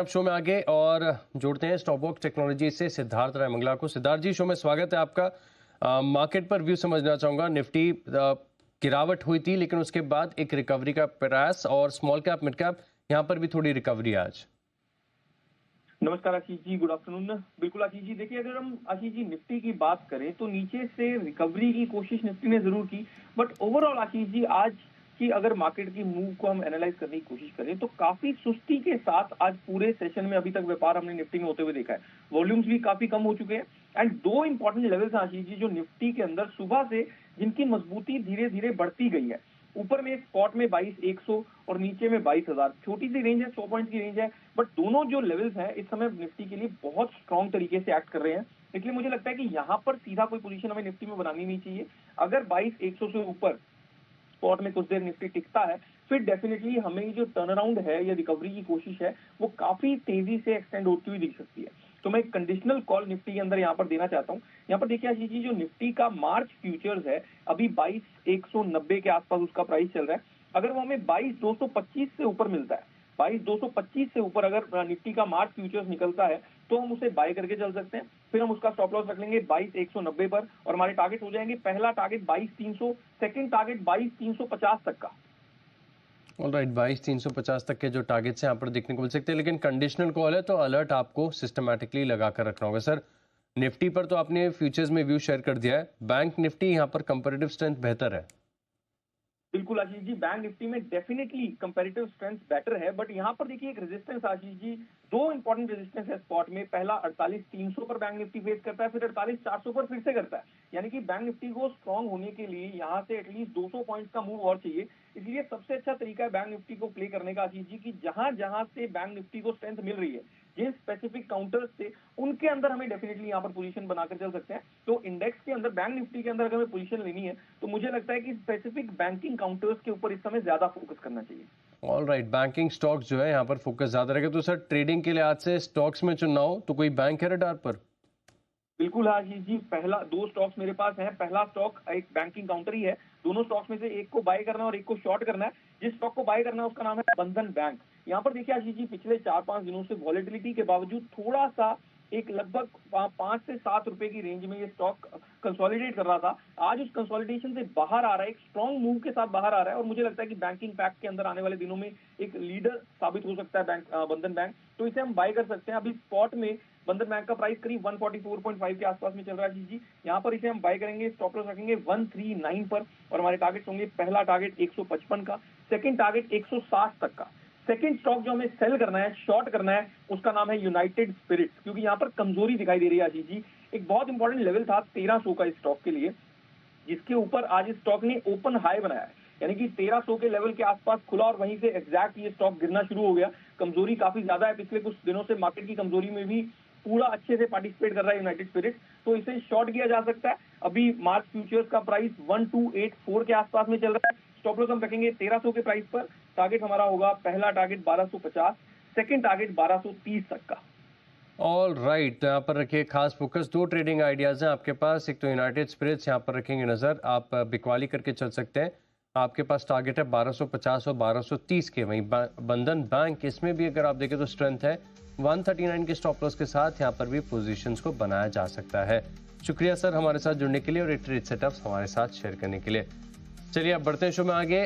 अब शो में आगे और जोड़ते हैं स्टॉकबॉक्स टेक्नोलॉजी से सिद्धार्थ रायमंगला को। सिद्धार्थ जी, शो में स्वागत है आपका। मार्केट पर व्यू समझना चाहूंगा। निफ्टी गिरावट हुई थी, लेकिन उसके बाद एक रिकवरी का प्रयास, और स्मॉल कैप मिड कैप यहाँ पर भी थोड़ी रिकवरी आज। नमस्कार आशीष जी, गुड आफ्टरनून। बिल्कुल आशीष जी, देखिए अगर हम आशीष जी निफ्टी की बात करें तो नीचे से रिकवरी की कोशिश निफ्टी ने जरूर की, बट ओवरऑल आशीष जी आज की अगर मार्केट की मूव को हम एनालाइज करने की कोशिश करें तो काफी सुस्ती के साथ आज पूरे सेशन में अभी तक व्यापार हमने निफ्टी में होते हुए देखा है। वॉल्यूम्स भी काफी कम हो चुके हैं एंड दो इंपॉर्टेंट लेवल्स आशीष जी जो निफ्टी के अंदर सुबह से जिनकी मजबूती धीरे धीरे बढ़ती गई है। ऊपर में स्पॉट में 22,100 और नीचे में 22,000, छोटी सी रेंज है, 100 पॉइंट की रेंज है, बट दोनों जो लेवल्स हैं इस समय निफ्टी के लिए बहुत स्ट्रॉन्ग तरीके से एक्ट कर रहे हैं। इसलिए मुझे लगता है कि यहाँ पर सीधा कोई पोजीशन हमें निफ्टी में बनानी नहीं चाहिए। अगर 22,100 से ऊपर स्पॉट में कुछ देर निफ्टी टिकता है, फिर डेफिनेटली हमें जो टर्न अराउंड है या रिकवरी की कोशिश है वो काफी तेजी से एक्सटेंड होती हुई दिख सकती है। तो मैं एक कंडीशनल कॉल निफ्टी के अंदर यहाँ पर देना चाहता हूँ। यहाँ पर देखिए आशीष जी, जो निफ्टी का मार्च फ्यूचर्स है अभी 22,190 के आसपास उसका प्राइस चल रहा है। अगर वो हमें 22,225 से ऊपर मिलता है, 22,225 से ऊपर अगर निफ्टी का मार्च फ्यूचर्स निकलता है तो हम उसे बाय करके चल सकते हैं। फिर हम उसका स्टॉप लॉस रख लेंगे 22,190 पर, और हमारे टारगेट हो जाएंगे पहला टारगेट 22,300, सेकंड टारगेट 22,350 तक का। ऑलराइट, 22,350 तक के जो टारगेट्स हैं यहाँ पर देखने को मिल सकते हैं, लेकिन कंडीशनल कॉल है तो अलर्ट आपको सिस्टमैटिकली लगा कर रखना होगा। सर, निफ्टी पर तो आपने फ्यूचर्स में व्यू शेयर कर दिया है, बैंक निफ्टी यहाँ पर कंपैरेटिव स्ट्रेंथ बेहतर है। बिल्कुल आशीष जी, बैंक निफ्टी में डेफिनेटली कंपैरेटिव स्ट्रेंथ बेटर है, बट यहाँ पर देखिए एक रेजिस्टेंस आशीष जी, दो इंपॉर्टेंट रेजिस्टेंस है स्पॉट में। पहला 48,300 पर बैंक निफ्टी फेस करता है, फिर 48,400 पर फिर से करता है। यानी कि बैंक निफ्टी को स्ट्रॉन्ग होने के लिए यहाँ से एटलीस्ट 200 पॉइंट्स का मूव और चाहिए। इसलिए सबसे अच्छा तरीका है बैंक निफ्टी को प्ले करने का आशीष जी की जहां जहां से बैंक निफ्टी को स्ट्रेंथ मिल रही है, जिन स्पेसिफिक काउंटर्स से, उनके अंदर हमें डेफिनेटली यहाँ पर पोजीशन बनाकर चल सकते हैं। तो इंडेक्स के अंदर बैंक निफ्टी के अंदर अगर हमें पोजीशन लेनी है तो मुझे लगता है कि स्पेसिफिक बैंकिंग काउंटर्स के ऊपर इस समय ज्यादा फोकस करना चाहिए। ऑलराइट, बैंकिंग स्टॉक्स जो है यहाँ पर फोकस ज्यादा रहेगा। तो सर, ट्रेडिंग के लिए आज से स्टॉक्स में चुनना हो तो कोई बैंक है रडार पर? बिल्कुल आशीष जी, पहला दो स्टॉक्स मेरे पास हैं। पहला स्टॉक एक बैंकिंग काउंटर ही है। दोनों स्टॉक्स में से एक को बाय करना है और एक को शॉर्ट करना है। जिस स्टॉक को बाय करना है उसका नाम है बंधन बैंक। यहाँ पर देखिए आशीष जी, पिछले 4-5 दिनों से वॉलेटिलिटी के बावजूद थोड़ा सा एक लगभग 5 से 7 रुपए की रेंज में ये स्टॉक कंसोलिडेट कर रहा था। आज उस कंसोलिडेशन से बाहर आ रहा है, एक स्ट्रॉन्ग मूव के साथ बाहर आ रहा है, और मुझे लगता है कि बैंकिंग पैक के अंदर आने वाले दिनों में एक लीडर साबित हो सकता है बंधन बैंक। तो इसे हम बाय कर सकते हैं। अभी स्पॉट में बंधन बैंक का प्राइस करीब 144.5 के आसपास में चल रहा है जी। यहाँ पर इसे हम बाय करेंगे, स्टॉप लॉस रखेंगे 139 पर, और हमारे टारगेट होंगे पहला टारगेट 155 का, सेकंड टारगेट 160 तक का। सेकंड स्टॉक जो हमें सेल करना है, शॉर्ट करना है, उसका नाम है यूनाइटेड स्पिरिट्स, क्योंकि यहाँ पर कमजोरी दिखाई दे रही है आशीष जी। एक बहुत इंपॉर्टेंट लेवल था 1300 का इस स्टॉक के लिए, जिसके ऊपर आज इस स्टॉक ने ओपन हाई बनाया है। यानी कि 1300 के लेवल के आसपास खुला और वहीं से एग्जैक्ट ये स्टॉक गिरना शुरू हो गया। कमजोरी काफी ज्यादा है पिछले कुछ दिनों से, मार्केट की कमजोरी में भी पूरा अच्छे से पार्टिसिपेट कर रहा है यूनाइटेड स्पिरिट्स, तो इसे शॉर्ट किया जा सकता है। अभी मार्च फ्यूचर्स का प्राइस 1284 के आसपास में चल रहा है। स्टॉप लॉस हम रखेंगे 1300 के प्राइस पर। टारगेट हमारा होगा पहला टारगेट 1250, सेकंड टारगेट 1230 तक का। ऑल राइट, यहाँ पर रखिए खास फोकस। दो ट्रेडिंग आइडियाज हैं आपके पास। एक तो यूनाइटेड स्पिरिट्स, यहाँ पर रखेंगे नजर, आप बिकवाली करके चल सकते हैं। आपके पास टारगेट है 1250 और 1230 के। वहीं बंधन बैंक, इसमें भी अगर आप देखें तो स्ट्रेंथ है 139 के स्टॉप लॉस के साथ। यहाँ पर भी पोजीशंस को बनाया जा सकता है। शुक्रिया सर हमारे साथ जुड़ने के लिए और ये ट्रेड सेटअप्स हमारे साथ शेयर करने के लिए। चलिए अब बढ़ते हैं शो में आगे।